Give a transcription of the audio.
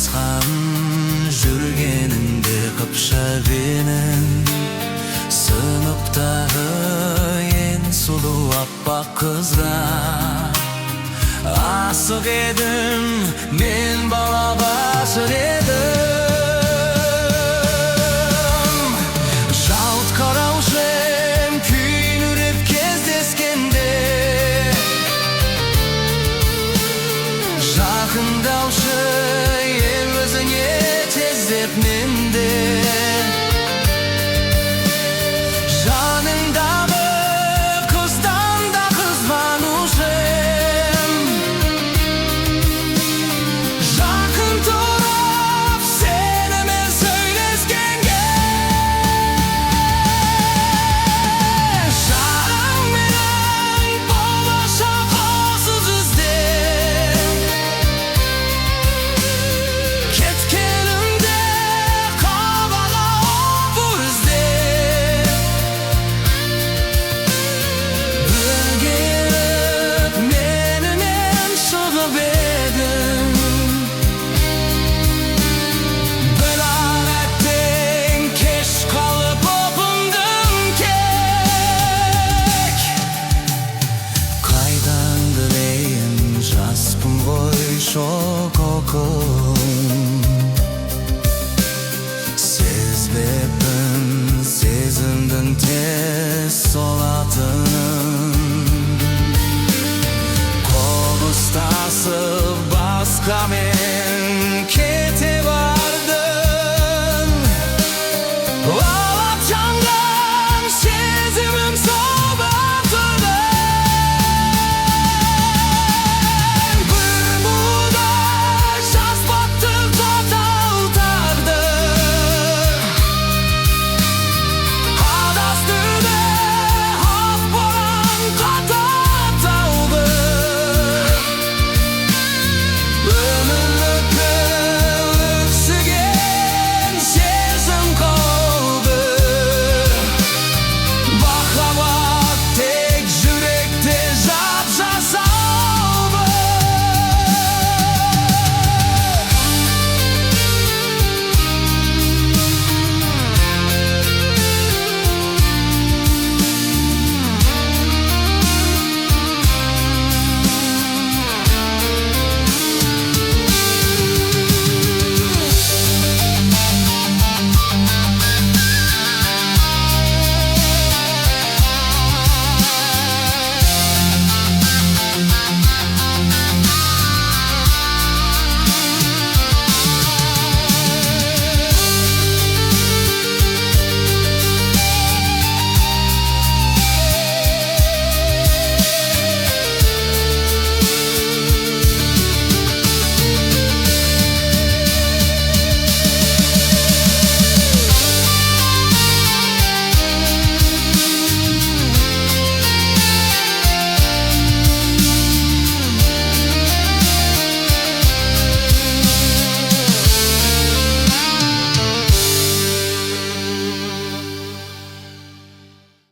жазған жүргенімде қыпшақ енің, сыныптағы ең сұлу аппақ қызға асық едім, мен бала ғашық едім. Жалт қараушы ем күйініп кездескенде, жақындаушы ем өзіңе тездеп менде. Жаныңдағы қыздан да қызғанушы ем, жақын тұрып сенімен сөйлескенге. Жарыңменен болашақ осыз іздеп, кеткенімде қабала опу іздеп, бірге еріп менімен шығып едің. Бірақ әттең кеш қалып опындым кек. Қайдан білейін, жаспын ғой шоқ-оқым, сезбеппін сезімдің тез солатынын. Қол ұстасып басқамен